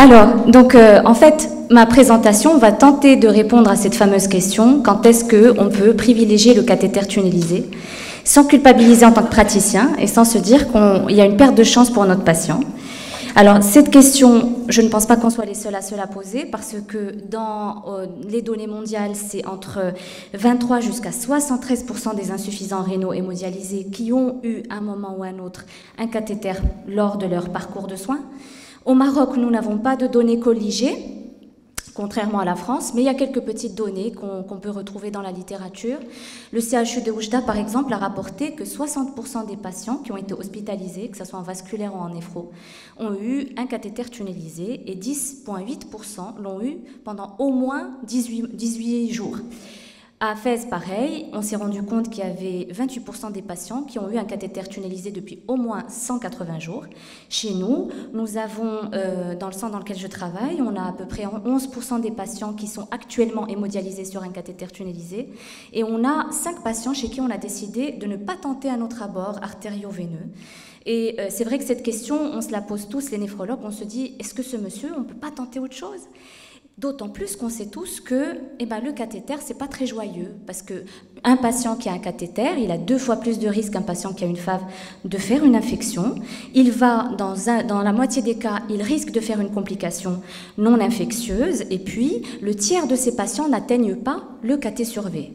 Alors, donc, en fait, ma présentation va tenter de répondre à cette fameuse question, quand est-ce qu'on peut privilégier le cathéter tunnelisé, sans culpabiliser en tant que praticien et sans se dire qu'il y a une perte de chance pour notre patient. Alors, cette question, je ne pense pas qu'on soit les seuls à se la poser, parce que dans les données mondiales, c'est entre 23 jusqu'à 73% des insuffisants rénaux hémodialysés qui ont eu, à un moment ou à un autre, un cathéter lors de leur parcours de soins. Au Maroc, nous n'avons pas de données colligées, contrairement à la France, mais il y a quelques petites données qu'on peut retrouver dans la littérature. Le CHU de Oujda, par exemple, a rapporté que 60% des patients qui ont été hospitalisés, que ce soit en vasculaire ou en néphro, ont eu un cathéter tunnelisé et 10,8% l'ont eu pendant au moins 18 jours. À Fès, pareil, on s'est rendu compte qu'il y avait 28% des patients qui ont eu un cathéter tunnelisé depuis au moins 180 jours. Chez nous, nous avons, dans le centre dans lequel je travaille, on a à peu près 11% des patients qui sont actuellement hémodialysés sur un cathéter tunnelisé. Et on a 5 patients chez qui on a décidé de ne pas tenter un autre abord artério-veineux. Et c'est vrai que cette question, on se la pose tous, les néphrologues, on se dit, est-ce que ce monsieur, on ne peut pas tenter autre chose ? D'autant plus qu'on sait tous que le cathéter, c'est pas très joyeux, parce qu'un patient qui a un cathéter, il a 2 fois plus de risque qu'un patient qui a une FAV de faire une infection. Il va, dans la moitié des cas, il risque de faire une complication non infectieuse, et puis le tiers de ces patients n'atteignent pas le cathé sur V.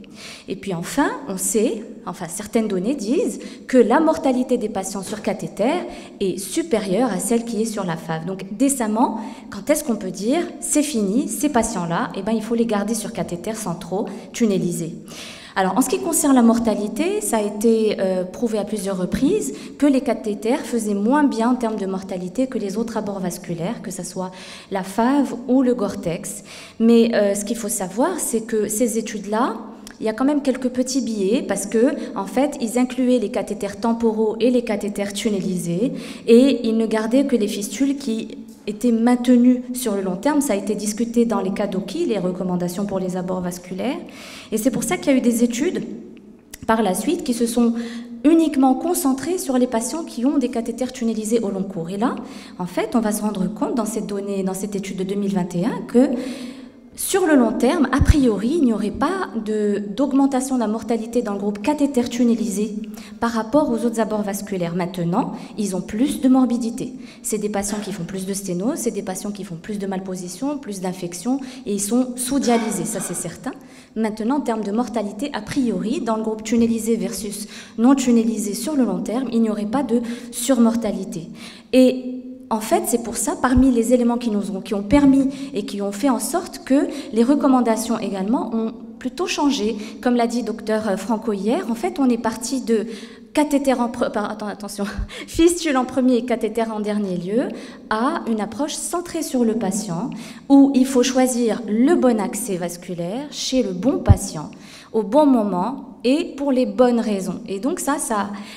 Et puis enfin, on sait, certaines données disent que la mortalité des patients sur cathéter est supérieure à celle qui est sur la FAV. Donc décemment, quand est-ce qu'on peut dire c'est fini, ces patients-là, il faut les garder sur cathéter centraux tunnelisés. Alors, en ce qui concerne la mortalité, ça a été prouvé à plusieurs reprises que les cathéters faisaient moins bien en termes de mortalité que les autres abords vasculaires, que ce soit la FAV ou le Gore-Tex. Mais ce qu'il faut savoir, c'est que ces études-là, il y a quand même quelques petits biais parce que, en fait, ils incluaient les cathéters temporaux et les cathéters tunnelisés et ils ne gardaient que les fistules qui étaient maintenues sur le long terme. Ça a été discuté dans les KDOQI, les recommandations pour les abords vasculaires. Et c'est pour ça qu'il y a eu des études par la suite qui se sont uniquement concentrées sur les patients qui ont des cathéters tunnelisés au long cours. Et là, en fait, on va se rendre compte dans cette donnée, dans cette étude de 2021 que sur le long terme, a priori, il n'y aurait pas d'augmentation de la mortalité dans le groupe cathéter tunnelisé par rapport aux autres abords vasculaires. Maintenant, ils ont plus de morbidité. C'est des patients qui font plus de sténose, c'est des patients qui font plus de malposition, plus d'infections, et ils sont sous-dialysés, ça c'est certain. Maintenant, en termes de mortalité, a priori, dans le groupe tunnelisé versus non tunnelisé sur le long terme, il n'y aurait pas de surmortalité. Et en fait, c'est pour ça, parmi les éléments qui ont permis et qui ont fait en sorte que les recommandations également ont plutôt changé. Comme l'a dit docteur Franco hier, en fait, on est parti de fistule en premier et cathéter en dernier lieu, à une approche centrée sur le patient, où il faut choisir le bon accès vasculaire chez le bon patient, au bon moment, et pour les bonnes raisons. Et donc ça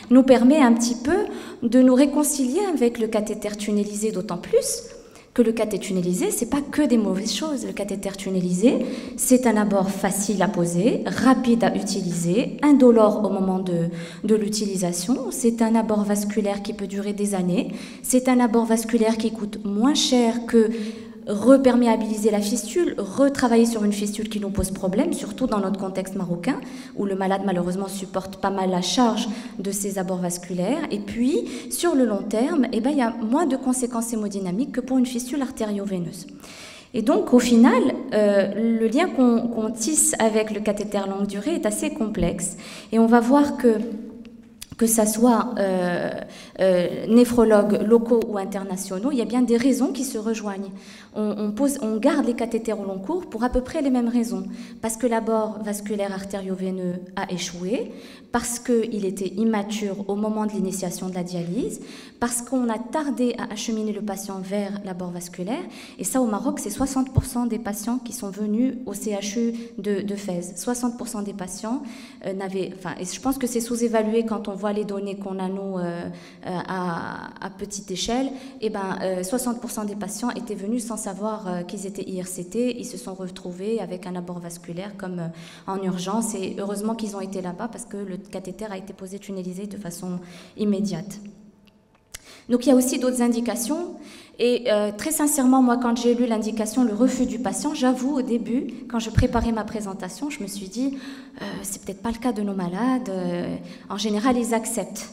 nous permet un petit peu de nous réconcilier avec le cathéter tunnelisé, d'autant plus que le cathéter tunnelisé, c'est pas que des mauvaises choses. Le cathéter tunnelisé, c'est un abord facile à poser, rapide à utiliser, indolore au moment de l'utilisation. C'est un abord vasculaire qui peut durer des années. C'est un abord vasculaire qui coûte moins cher que reperméabiliser la fistule, retravailler sur une fistule qui nous pose problème, surtout dans notre contexte marocain, où le malade malheureusement supporte pas mal la charge de ces abords vasculaires. Et puis, sur le long terme, il y a moins de conséquences hémodynamiques que pour une fistule artério-veineuse. Et donc, au final, le lien qu'on tisse avec le cathéter longue durée est assez complexe. Et on va voir que ça soit néphrologues locaux ou internationaux, il y a bien des raisons qui se rejoignent. On garde les cathéters au long cours pour à peu près les mêmes raisons. Parce que l'abord vasculaire artério-veineux a échoué, parce qu'il était immature au moment de l'initiation de la dialyse, parce qu'on a tardé à acheminer le patient vers l'abord vasculaire. Et ça, au Maroc, c'est 60% des patients qui sont venus au CHU de Fès. 60% des patients n'avaient... et je pense que c'est sous-évalué quand on voit les données qu'on a, nous, à petite échelle. 60% des patients étaient venus sans savoir qu'ils étaient IRCT. Ils se sont retrouvés avec un abord vasculaire comme en urgence. Et heureusement qu'ils ont été là-bas parce que le cathéter a été posé tunnelisé de façon immédiate. Donc il y a aussi d'autres indications Et très sincèrement, moi, quand j'ai lu l'indication, le refus du patient, j'avoue, au début, quand je préparais ma présentation, je me suis dit, c'est peut-être pas le cas de nos malades. En général, ils acceptent.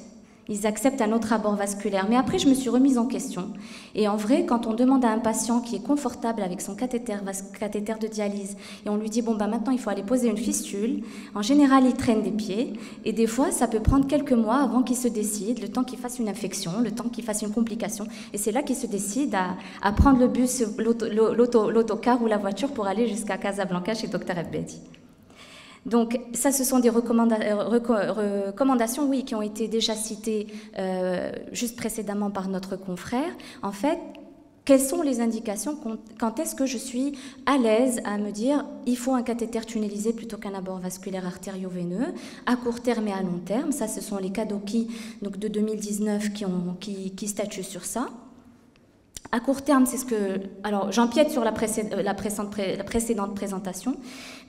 Ils acceptent un autre abord vasculaire. Mais après, je me suis remise en question. Et en vrai, quand on demande à un patient qui est confortable avec son cathéter de dialyse, et on lui dit, bon, maintenant, il faut aller poser une fistule, en général, il traîne des pieds. Et des fois, ça peut prendre quelques mois avant qu'il se décide, le temps qu'il fasse une infection, le temps qu'il fasse une complication. Et c'est là qu'il se décide à prendre le bus, l'autocar ou la voiture pour aller jusqu'à Casablanca chez Dr Ebedi. Donc ça, ce sont des recommandations, oui, qui ont été déjà citées juste précédemment par notre confrère. En fait, quelles sont les indications quand est-ce que je suis à l'aise à me dire il faut un cathéter tunnelisé plutôt qu'un abord vasculaire artério-veineux à court terme et à long terme. Ça, ce sont les Kadoki donc de 2019 qui statuent sur ça. À court terme, c'est ce que... Alors, j'empiète sur la précédente présentation,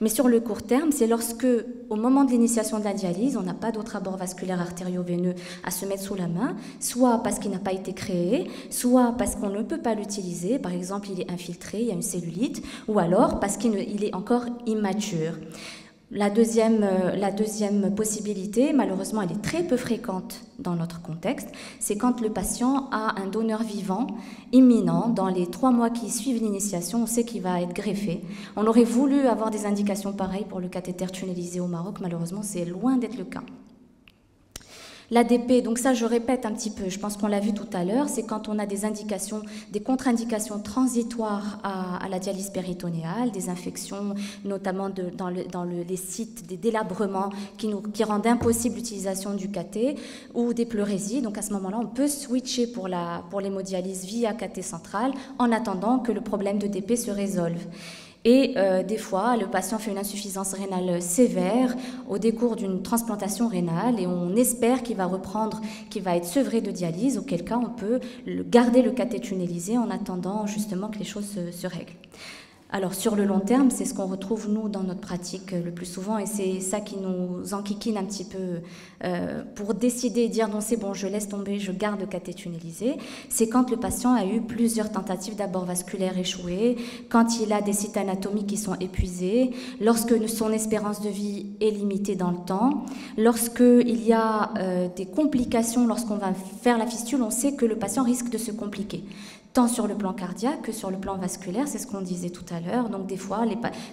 mais sur le court terme, c'est lorsque, au moment de l'initiation de la dialyse, on n'a pas d'autre abord vasculaire artério-veineux à se mettre sous la main, soit parce qu'il n'a pas été créé, soit parce qu'on ne peut pas l'utiliser, par exemple, il est infiltré, il y a une cellulite, ou alors parce qu'il est encore immature. La deuxième possibilité, malheureusement, elle est très peu fréquente dans notre contexte, c'est quand le patient a un donneur vivant imminent. Dans les 3 mois qui suivent l'initiation, on sait qu'il va être greffé. On aurait voulu avoir des indications pareilles pour le cathéter tunnelisé au Maroc. Malheureusement, c'est loin d'être le cas. L'ADP, donc ça je répète un petit peu, je pense qu'on l'a vu tout à l'heure, c'est quand on a des indications, des contre-indications transitoires à la dialyse péritonéale, des infections, notamment dans les sites, des délabrements qui rendent impossible l'utilisation du cathé, ou des pleurésies. Donc à ce moment-là, on peut switcher pour l'hémodialyse via cathé central en attendant que le problème de DP se résolve. Et des fois, le patient fait une insuffisance rénale sévère au décours d'une transplantation rénale et on espère qu'il va reprendre, qu'il va être sevré de dialyse, auquel cas on peut garder le cathé tunnelisé en attendant justement que les choses se règlent. Alors sur le long terme, c'est ce qu'on retrouve nous dans notre pratique le plus souvent et c'est ça qui nous enquiquine un petit peu pour décider et dire non c'est bon, je laisse tomber, je garde le cathé tunnelisé. C'est quand le patient a eu plusieurs tentatives d'abord vasculaire échouées, quand il a des sites anatomiques qui sont épuisés, lorsque son espérance de vie est limitée dans le temps, lorsqu'il y a des complications, lorsqu'on va faire la fistule, on sait que le patient risque de se compliquer. Tant sur le plan cardiaque que sur le plan vasculaire, c'est ce qu'on disait tout à l'heure. Donc des fois,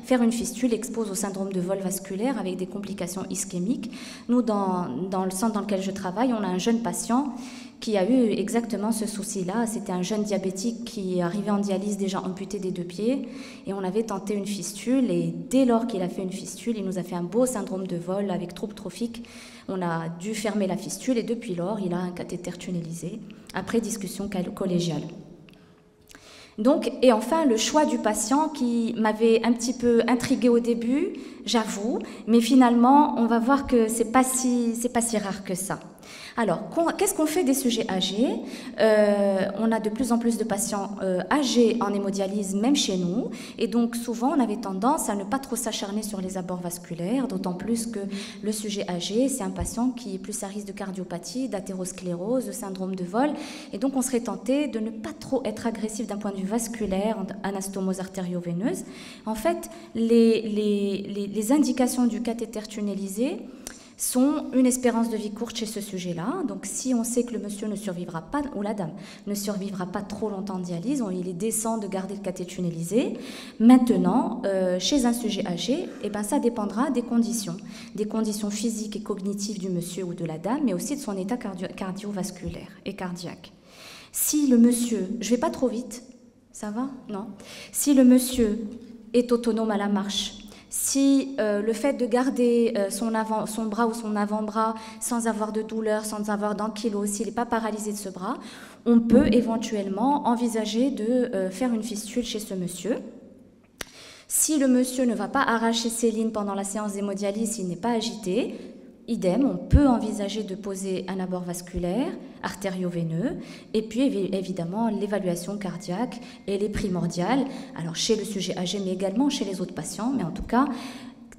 faire une fistule expose au syndrome de vol vasculaire avec des complications ischémiques. Nous, dans le centre dans lequel je travaille, on a un jeune patient qui a eu exactement ce souci-là. C'était un jeune diabétique qui arrivait en dialyse déjà amputé des 2 pieds et on avait tenté une fistule et dès lors qu'il a fait une fistule, il nous a fait un beau syndrome de vol avec trouble trophique. On a dû fermer la fistule et depuis lors, il a un cathéter tunnelisé après discussion collégiale. Donc, et enfin, le choix du patient qui m'avait un petit peu intriguée au début, j'avoue, mais finalement, on va voir que c'est pas si rare que ça. Alors, qu'est-ce qu'on fait des sujets âgés? On a de plus en plus de patients âgés en hémodialyse, même chez nous, et donc souvent on avait tendance à ne pas trop s'acharner sur les abords vasculaires, d'autant plus que le sujet âgé, c'est un patient qui est plus à risque de cardiopathie, d'athérosclérose, de syndrome de vol, et donc on serait tenté de ne pas trop être agressif d'un point de vue vasculaire, anastomose artério-veineuse. En fait, les indications du cathéter tunnelisé sont une espérance de vie courte chez ce sujet-là. Donc si on sait que le monsieur ne survivra pas, ou la dame, ne survivra pas trop longtemps de dialyse, il est décent de garder le cathé tunnelisé. Maintenant, chez un sujet âgé, ça dépendra des conditions physiques et cognitives du monsieur ou de la dame, mais aussi de son état cardiovasculaire et cardiaque. Si le monsieur, je vais pas trop vite, ça va? Non. Si le monsieur est autonome à la marche, si le fait de garder son bras ou son avant-bras sans avoir de douleur, sans avoir d'ankylose, s'il n'est pas paralysé de ce bras, on peut éventuellement envisager de faire une fistule chez ce monsieur. Si le monsieur ne va pas arracher ses lignes pendant la séance d'hémodialyse, s'il n'est pas agité, idem, on peut envisager de poser un abord vasculaire, artério-veineux, et puis évidemment l'évaluation cardiaque, elle est primordiale, alors chez le sujet âgé, mais également chez les autres patients, mais en tout cas,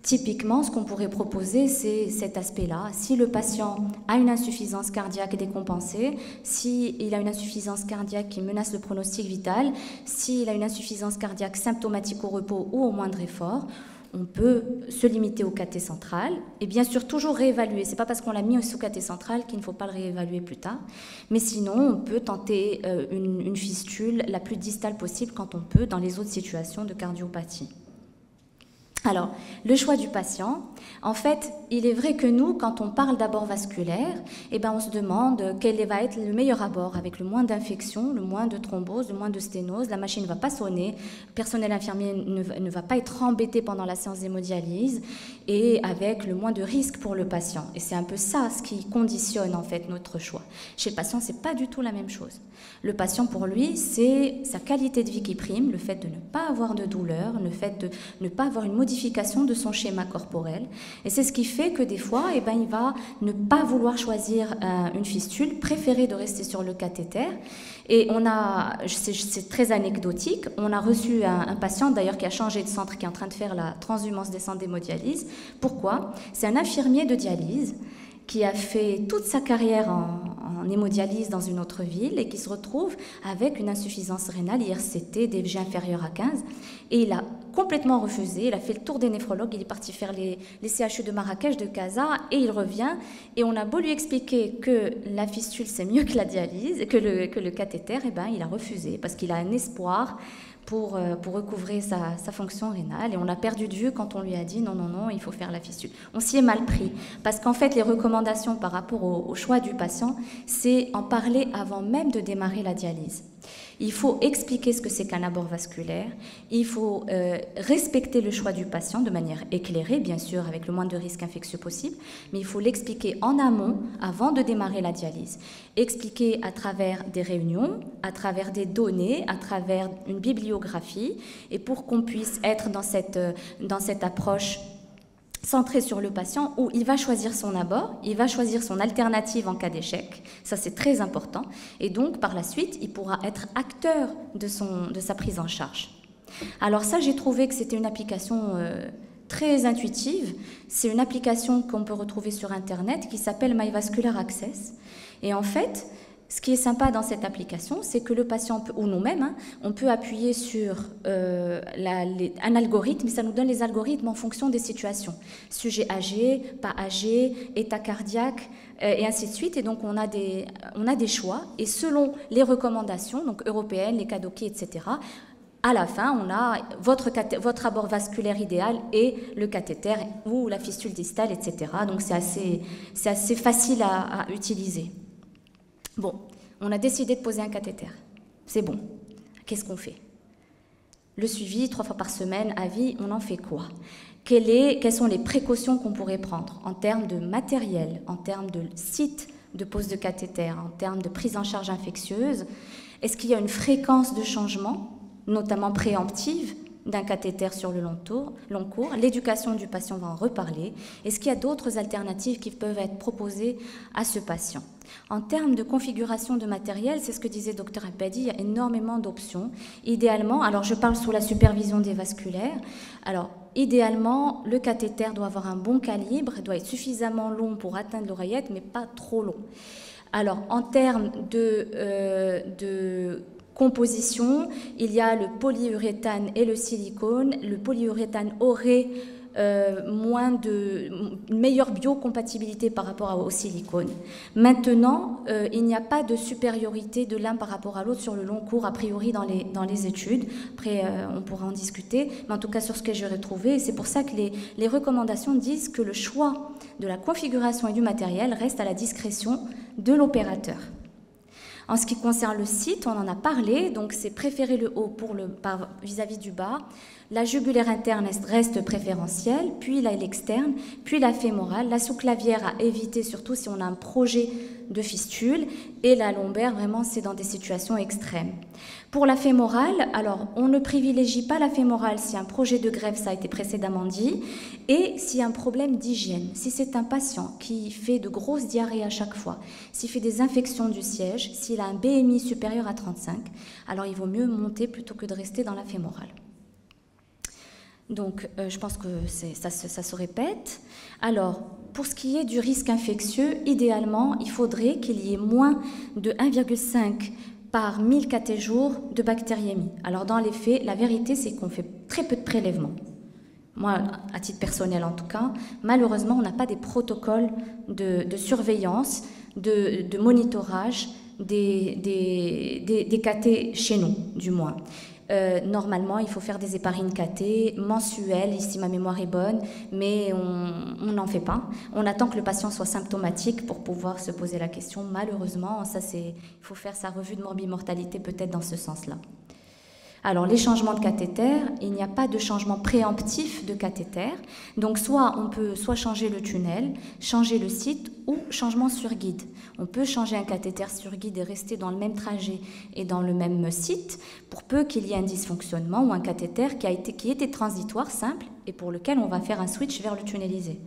Typiquement, ce qu'on pourrait proposer, c'est cet aspect-là. Si le patient a une insuffisance cardiaque décompensée, s'il a une insuffisance cardiaque qui menace le pronostic vital, s'il a une insuffisance cardiaque symptomatique au repos ou au moindre effort, on peut se limiter au cathé central et bien sûr toujours réévaluer. Ce n'est pas parce qu'on l'a mis sous cathé central qu'il ne faut pas le réévaluer plus tard. Mais sinon, on peut tenter une fistule la plus distale possible quand on peut dans les autres situations de cardiopathie. Alors, le choix du patient, en fait, il est vrai que nous, quand on parle d'abord vasculaire, eh ben, on se demande quel va être le meilleur abord, avec le moins d'infections, le moins de thrombose, le moins de sténose, la machine ne va pas sonner, le personnel infirmier ne va pas être embêté pendant la séance d'hémodialyse, et avec le moins de risque pour le patient. Et c'est un peu ça ce qui conditionne en fait notre choix. Chez le patient, c'est pas du tout la même chose. Le patient, pour lui, c'est sa qualité de vie qui prime, le fait de ne pas avoir de douleur, le fait de ne pas avoir une modification de son schéma corporel. Et c'est ce qui fait que des fois, eh ben, il va ne pas vouloir choisir une fistule, préférer de rester sur le cathéter. Et on a, c'est très anecdotique, on a reçu un patient d'ailleurs qui a changé de centre, qui est en train de faire la transhumance des centres d'hémodialyse. Pourquoi? C'est un infirmier de dialyse qui a fait toute sa carrière en hémodialyse dans une autre ville et qui se retrouve avec une insuffisance rénale, IRCT, DFG inférieur à 15, et il a complètement refusé, il a fait le tour des néphrologues, il est parti faire les CHU de Marrakech, de Casa, et il revient, et on a beau lui expliquer que la fistule c'est mieux que la dialyse, que le cathéter, et ben il a refusé, parce qu'il a un espoir pour recouvrer sa fonction rénale. Et on a perdu de vue quand on lui a dit non, non, non, il faut faire la fistule. On s'y est mal pris. Parce qu'en fait, les recommandations par rapport au choix du patient, c'est en parler avant même de démarrer la dialyse. Il faut expliquer ce que c'est qu'un abord vasculaire. Il faut respecter le choix du patient de manière éclairée, bien sûr, avec le moins de risques infectieux possible, mais il faut l'expliquer en amont, avant de démarrer la dialyse. Expliquer à travers des réunions, à travers des données, à travers une bibliographie, et pour qu'on puisse être dans cette approche centré sur le patient où il va choisir son abord, il va choisir son alternative en cas d'échec, ça c'est très important, et donc par la suite il pourra être acteur de sa prise en charge. Alors ça, j'ai trouvé que c'était une application très intuitive, c'est une application qu'on peut retrouver sur internet qui s'appelle MyVascular Access, et en fait ce qui est sympa dans cette application, c'est que le patient, peut, ou nous-mêmes, on peut appuyer sur un algorithme, et ça nous donne les algorithmes en fonction des situations. Sujet âgé, pas âgé, état cardiaque, et ainsi de suite. Et donc, on a des choix, et selon les recommandations, donc européennes, les KDOQI, etc., à la fin, on a votre abord vasculaire idéal et le cathéter ou la fistule distale, etc. Donc, c'est assez facile à utiliser. Bon, on a décidé de poser un cathéter. C'est bon. Qu'est-ce qu'on fait? Le suivi, 3 fois par semaine, à vie, on en fait quoi? Quelles sont les précautions qu'on pourrait prendre en termes de matériel, en termes de site de pose de cathéter, en termes de prise en charge infectieuse? Est-ce qu'il y a une fréquence de changement, notamment préemptive, d'un cathéter sur le long cours? L'éducation du patient va en reparler. Est-ce qu'il y a d'autres alternatives qui peuvent être proposées à ce patient? En termes de configuration de matériel, c'est ce que disait Dr Abadi, il y a énormément d'options. Idéalement, alors je parle sous la supervision des vasculaires, alors idéalement, le cathéter doit avoir un bon calibre, doit être suffisamment long pour atteindre l'oreillette, mais pas trop long. Alors, en termes de composition, il y a le polyuréthane et le silicone. Le polyuréthane aurait une meilleure biocompatibilité par rapport au silicone. Maintenant, il n'y a pas de supériorité de l'un par rapport à l'autre sur le long cours, a priori dans les études. Après, on pourra en discuter, mais en tout cas sur ce que j'ai retrouvé. C'est pour ça que les recommandations disent que le choix de la configuration et du matériel reste à la discrétion de l'opérateur. En ce qui concerne le site, on en a parlé, donc c'est préférer le haut vis-à-vis du bas. La jugulaire interne reste préférentielle, puis l'externe, puis la fémorale. La sous-clavière à éviter, surtout si on a un projet de fistule. Et la lombaire, vraiment, c'est dans des situations extrêmes. Pour la fémorale, alors, on ne privilégie pas la fémorale si un projet de greffe, ça a été précédemment dit, et s'il y a un problème d'hygiène. Si c'est un patient qui fait de grosses diarrhées à chaque fois, s'il fait des infections du siège, s'il a un BMI supérieur à 35, alors il vaut mieux monter plutôt que de rester dans la fémorale. Donc, je pense que ça se répète. Alors, pour ce qui est du risque infectieux, idéalement, il faudrait qu'il y ait moins de 1,5 par 1000 catéjours de bactériémie. Alors, dans les faits, la vérité, c'est qu'on fait très peu de prélèvements. Moi, à titre personnel en tout cas, malheureusement, on n'a pas des protocoles de surveillance, de monitorage des catés chez nous, du moins. Normalement, il faut faire des éparines catés mensuelles, ici ma mémoire est bonne, mais on n'en fait pas. On attend que le patient soit symptomatique pour pouvoir se poser la question. Malheureusement, il faut faire sa revue de morbimortalité peut-être dans ce sens-là. Alors, les changements de cathéter, il n'y a pas de changement préemptif de cathéter. Donc, on peut soit changer le tunnel, changer le site ou changement sur guide. On peut changer un cathéter sur guide et rester dans le même trajet et dans le même site pour peu qu'il y ait un dysfonctionnement ou un cathéter qui était transitoire, simple, et pour lequel on va faire un switch vers le tunnelisé.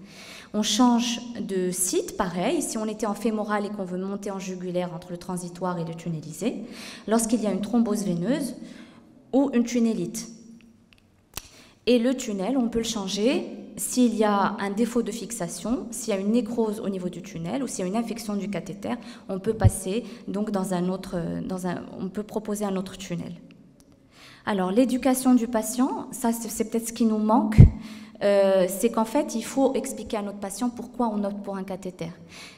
On change de site, pareil, si on était en fémoral et qu'on veut monter en jugulaire entre le transitoire et le tunnelisé. Lorsqu'il y a une thrombose veineuse, ou une tunnélite. Et le tunnel, on peut le changer s'il y a un défaut de fixation, s'il y a une nécrose au niveau du tunnel ou s'il y a une infection du cathéter, on peut passer donc on peut proposer un autre tunnel. Alors, l'éducation du patient, ça c'est peut-être ce qui nous manque, c'est qu'en fait, il faut expliquer à notre patient pourquoi on opte pour un cathéter.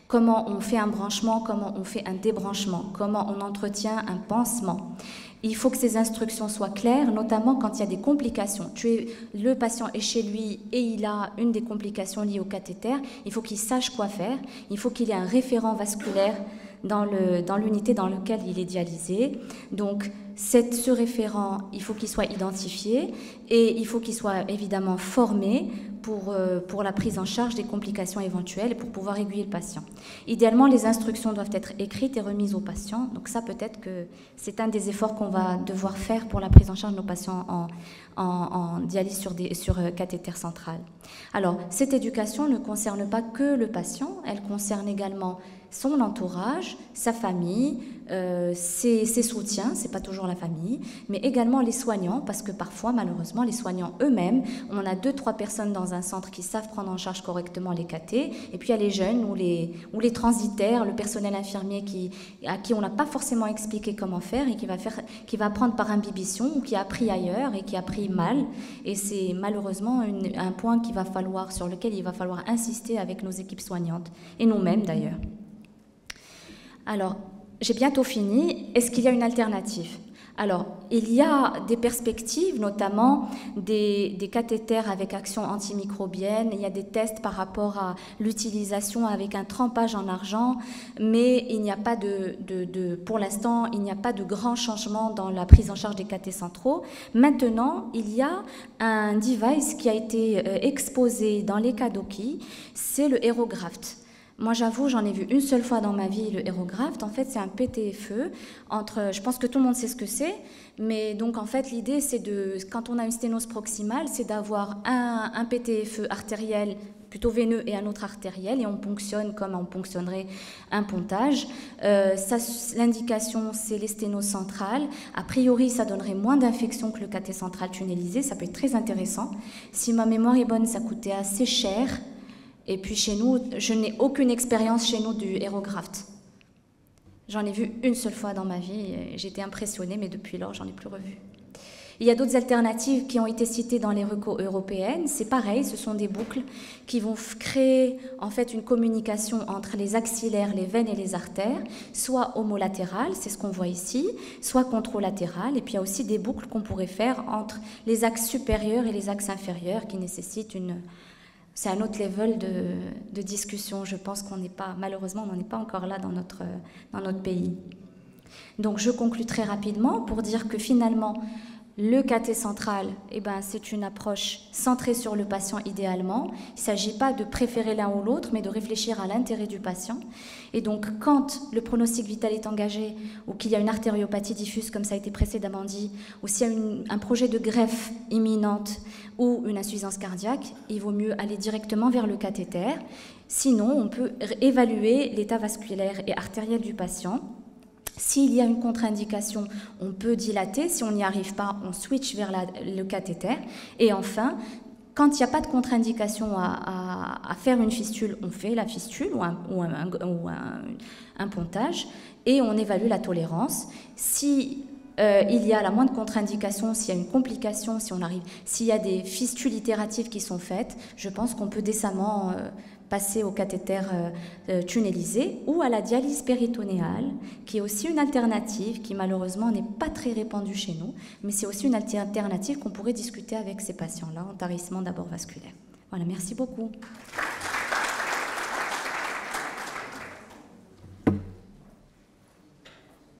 Comment on fait un branchement, comment on fait un débranchement, comment on entretient un pansement. Il faut que ces instructions soient claires, notamment quand il y a des complications. Le patient est chez lui et il a une des complications liées au cathéter. Il faut qu'il sache quoi faire. Il faut qu'il ait un référent vasculaire dans l'unité dans laquelle il est dialysé. Donc, ce référent, il faut qu'il soit identifié et il faut qu'il soit évidemment formé pour la prise en charge des complications éventuelles et pour pouvoir aiguiller le patient. Idéalement, les instructions doivent être écrites et remises au patient. Donc ça, peut-être que c'est un des efforts qu'on va devoir faire pour la prise en charge de nos patients en dialyse sur cathéter central. Alors, cette éducation ne concerne pas que le patient, elle concerne également son entourage, sa famille, ses soutiens, c'est pas toujours la famille, mais également les soignants, parce que parfois, malheureusement, les soignants eux-mêmes, on a 2-3 personnes dans un centre qui savent prendre en charge correctement les cathés, et puis il y a les jeunes ou les transitaires, le personnel infirmier à qui on n'a pas forcément expliqué comment faire et qui va apprendre par imbibition ou qui a appris ailleurs et qui a appris mal, et c'est malheureusement un point sur lequel il va falloir insister avec nos équipes soignantes, et nous-mêmes d'ailleurs. Alors, j'ai bientôt fini. Est-ce qu'il y a une alternative? Alors, il y a des perspectives, notamment des cathéters avec action antimicrobienne. Il y a des tests par rapport à l'utilisation avec un trempage en argent, mais il n'y a pas pour l'instant, il n'y a pas de grand changement dans la prise en charge des cathéters centraux. Maintenant, il y a un device qui a été exposé dans les Kadoki, c'est le HeroGraft. Moi, j'avoue, j'en ai vu une seule fois dans ma vie le HeroGraft. En fait, c'est un PTFE je pense que tout le monde sait ce que c'est, mais donc en fait, l'idée, c'est quand on a une sténose proximale, c'est d'avoir un PTFE artériel plutôt veineux et un autre artériel, et on ponctionne comme on ponctionnerait un pontage. L'indication, c'est les sténoses centrales. A priori, ça donnerait moins d'infections que le cathéter central tunnelisé. Ça peut être très intéressant. Si ma mémoire est bonne, ça coûtait assez cher. Et puis chez nous, je n'ai aucune expérience chez nous du HeroGraft. J'en ai vu une seule fois dans ma vie, j'étais impressionnée, mais depuis lors, j'en ai plus revu. Il y a d'autres alternatives qui ont été citées dans les recos européennes. C'est pareil, ce sont des boucles qui vont créer en fait une communication entre les axillaires, les veines et les artères, soit homolatérale, c'est ce qu'on voit ici, soit contralatérale. Et puis il y a aussi des boucles qu'on pourrait faire entre les axes supérieurs et les axes inférieurs qui nécessitent c'est un autre level de discussion. Je pense malheureusement, on n'en est pas encore là dans notre pays. Donc, je conclus très rapidement pour dire que finalement, le cathéter central, c'est une approche centrée sur le patient idéalement. Il ne s'agit pas de préférer l'un ou l'autre, mais de réfléchir à l'intérêt du patient. Et donc, quand le pronostic vital est engagé, ou qu'il y a une artériopathie diffuse, comme ça a été précédemment dit, ou s'il y a un projet de greffe imminente ou une insuffisance cardiaque, il vaut mieux aller directement vers le cathéter. Sinon, on peut évaluer l'état vasculaire et artériel du patient S'il y a une contre-indication, on peut dilater. Si on n'y arrive pas, on switch vers le cathéter. Et enfin, quand il n'y a pas de contre-indication à faire une fistule, on fait la fistule ou un pontage et on évalue la tolérance. Si il y a la moindre contre-indication, s'il y a une complication, s'il y a des fistules itératives qui sont faites, je pense qu'on peut décemment passer au cathéter tunnelisé ou à la dialyse péritonéale, qui est aussi une alternative qui malheureusement n'est pas très répandue chez nous, mais c'est aussi une alternative qu'on pourrait discuter avec ces patients-là en tarissement d'abord vasculaire. Voilà, merci beaucoup.